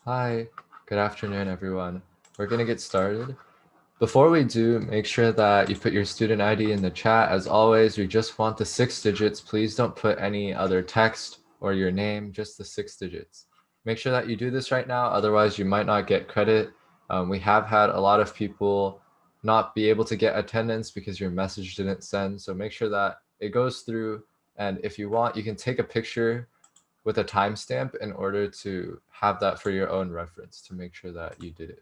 Hi, good afternoon, everyone. We're going to get started. Before we do, make sure that you put your student ID in the chat. As always, we just want the 6 digits. Please don't put any other text or your name, just the 6 digits. Make sure that you do this right now, otherwise you might not get credit. We have had a lot of people not be able to get attendance because your message didn't send, so make sure that it goes through, and if you want, you can take a picture with a timestamp in order to have that for your own reference to make sure that you did it.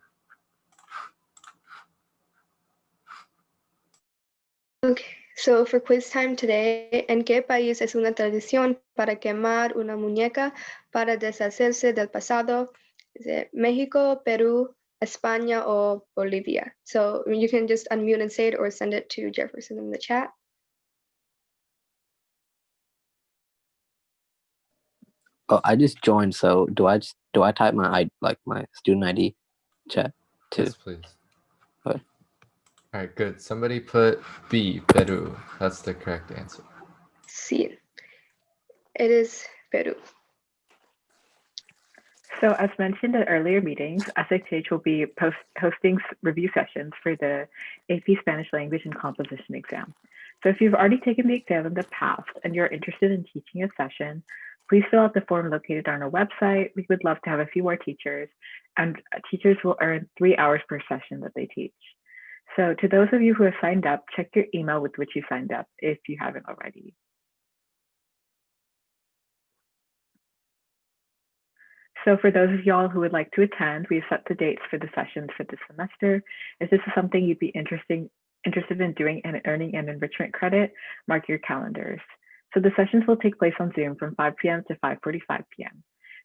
Okay, so for quiz time today, ¿en qué país es una tradición para quemar una muñeca para deshacerse del pasado? Is it Mexico, Peru, España, or Bolivia? So you can just unmute and say it or send it to Jefferson in the chat. Oh, I just joined. So do I type my student ID chat too? Yes, please. Okay. All right, good. Somebody put B, Peru. That's the correct answer. Sí, it is Peru. So as mentioned in earlier meetings, SHH will be hosting review sessions for the AP Spanish Language and Composition exam. So if you've already taken the exam in the past and you're interested in teaching a session, please fill out the form located on our website. We would love to have a few more teachers, and teachers will earn 3 hours per session that they teach. So to those of you who have signed up, check your email with which you signed up if you haven't already. So for those of y'all who would like to attend, we've set the dates for the sessions for this semester. If this is something you'd be interested in doing and earning an enrichment credit, mark your calendars. So the sessions will take place on Zoom from 5 p.m. to 5:45 p.m.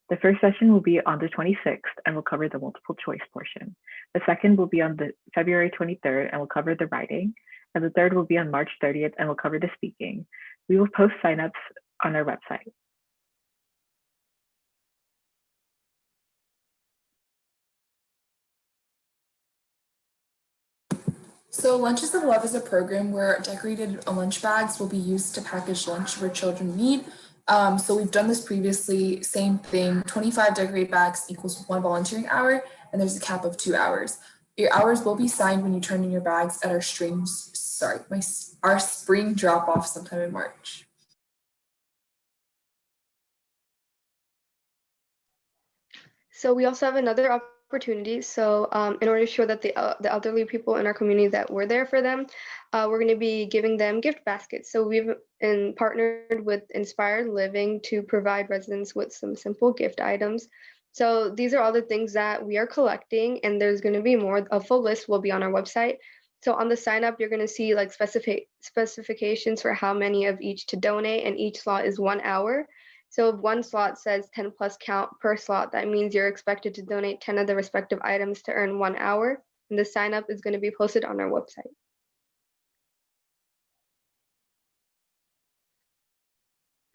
The first session will be on the 26th and will cover the multiple choice portion. The second will be on the February 23rd and will cover the writing. And the third will be on March 30th and will cover the speaking. We will post signups on our website. So Lunches of Love is a program where decorated lunch bags will be used to package lunch for children in need. So we've done this previously, same thing, 25 decorated bags equals 1 volunteering hour, and there's a cap of 2 hours. Your hours will be signed when you turn in your bags at our spring drop-off sometime in March. So we also have another opportunity. So in order to show that the elderly people in our community that we're there for them, we're going to be giving them gift baskets. So we've partnered with Inspired Living to provide residents with some simple gift items. So these are all the things that we are collecting, and there's going to be more. A full list will be on our website. So on the sign up, you're going to see like specifications for how many of each to donate, and each slot is 1 hour. So if one slot says 10 plus count per slot, that means you're expected to donate 10 of the respective items to earn 1 hour. And the sign up is going to be posted on our website.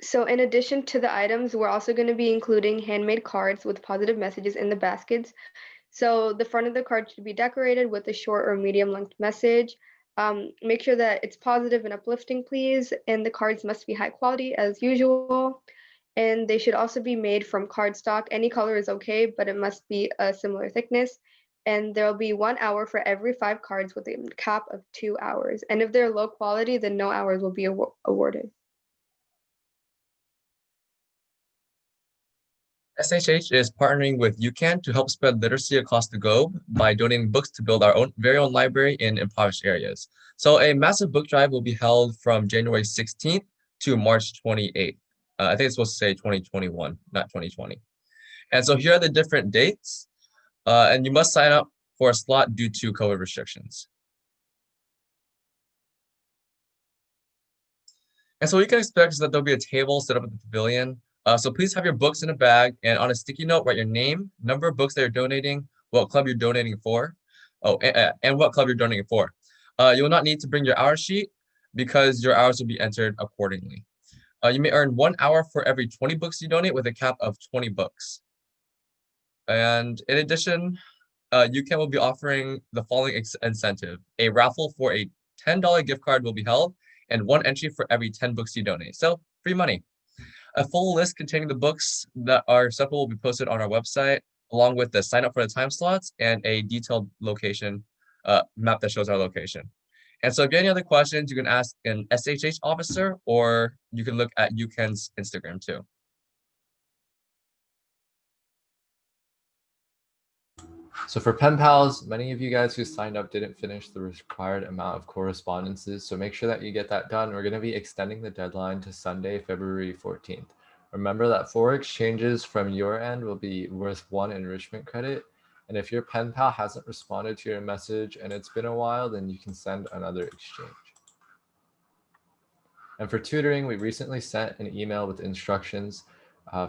So in addition to the items, we're also going to be including handmade cards with positive messages in the baskets. So the front of the card should be decorated with a short or medium length message. Make sure that it's positive and uplifting, please. And the cards must be high quality as usual. And they should also be made from cardstock. Any color is okay, but it must be a similar thickness. And there'll be 1 hour for every 5 cards with a cap of 2 hours. And if they're low quality, then no hours will be awarded. SHH is partnering with UCAN to help spread literacy across the globe by donating books to build our very own library in impoverished areas. So a massive book drive will be held from January 16th to March 28th. I think it's supposed to say 2021, not 2020. And so here are the different dates, and you must sign up for a slot due to COVID restrictions. And so what you can expect is that there'll be a table set up at the pavilion. So please have your books in a bag, and on a sticky note, write your name, number of books that you're donating, what club you're donating for, and what club you're donating for. You will not need to bring your hour sheet because your hours will be entered accordingly. You may earn 1 hour for every 20 books you donate with a cap of 20 books. And in addition, UCAN will be offering the following incentive. A raffle for a $10 gift card will be held, and 1 entry for every 10 books you donate. So free money. A full list containing the books that are acceptable will be posted on our website. along with the sign up for the time slots and a detailed location map that shows our location. And so if you have any other questions, you can ask an SHH officer, or you can look at UCAN's Instagram too. So for pen pals, many of you guys who signed up didn't finish the required amount of correspondences. So make sure that you get that done. We're going to be extending the deadline to Sunday, February 14th. Remember that 4 exchanges from your end will be worth 1 enrichment credit. And if your pen pal hasn't responded to your message and it's been a while, then you can send another exchange. And for tutoring, we recently sent an email with instructions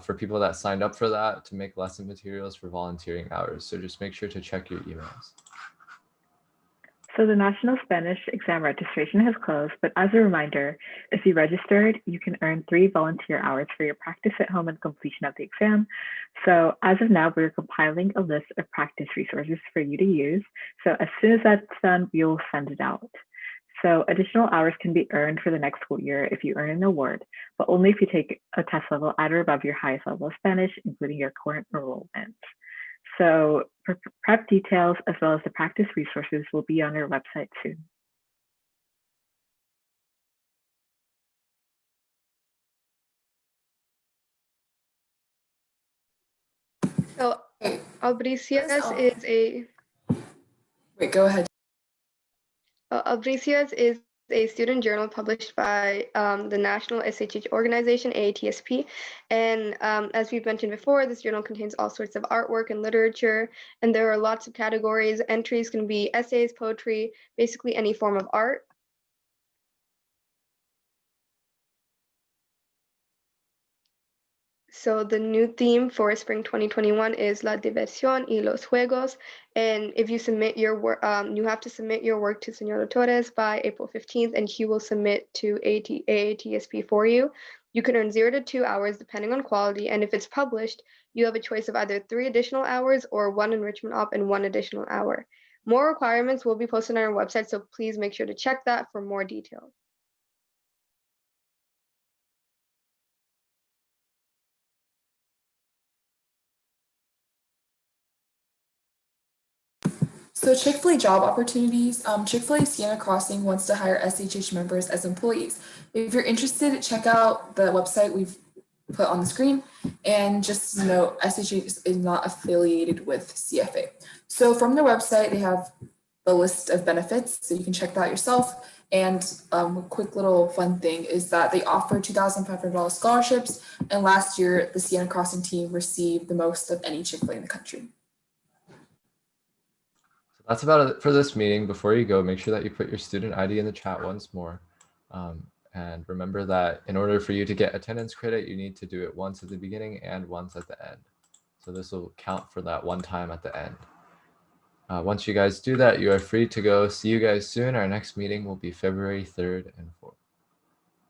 for people that signed up for that to make lesson materials for volunteering hours. So just make sure to check your emails. So the National Spanish exam registration has closed, but as a reminder, if you registered, you can earn 3 volunteer hours for your practice at home and completion of the exam. So as of now, we're compiling a list of practice resources for you to use. So as soon as that's done, we will send it out. So additional hours can be earned for the next school year if you earn an award, but only if you take a test level at or above your highest level of Spanish, including your current enrollment. So prep details as well as the practice resources will be on our website soon. So Albricias is a Wait, go ahead. Albricias is a student journal published by the National SHH organization, AATSP. And as we've mentioned before, this journal contains all sorts of artwork and literature, and there are lots of categories. Entries can be essays, poetry, basically any form of art. So the new theme for spring 2021 is La Diversión y los Juegos. And if you submit your work, you have to submit your work to Señor Torres by April 15th, and he will submit to AATSP for you. You can earn 0 to 2 hours depending on quality. And if it's published, you have a choice of either 3 additional hours or 1 enrichment op and 1 additional hour. More requirements will be posted on our website, so please make sure to check that for more details. So Chick-fil-A job opportunities. Chick-fil-A Sienna Crossing wants to hire SHH members as employees. If you're interested, check out the website we've put on the screen. And just to note, SHH is not affiliated with CFA. So from their website, they have the list of benefits, so you can check that out yourself. And a quick little fun thing is that they offer $2,500 scholarships. And last year, the Sienna Crossing team received the most of any Chick-fil-A in the country. That's about it for this meeting. Before you go, make sure that you put your student ID in the chat once more. And remember that in order for you to get attendance credit, you need to do it once at the beginning and once at the end. So this will count for that one time at the end. Once you guys do that, you are free to go. See you guys soon. Our next meeting will be February 3rd and 4th.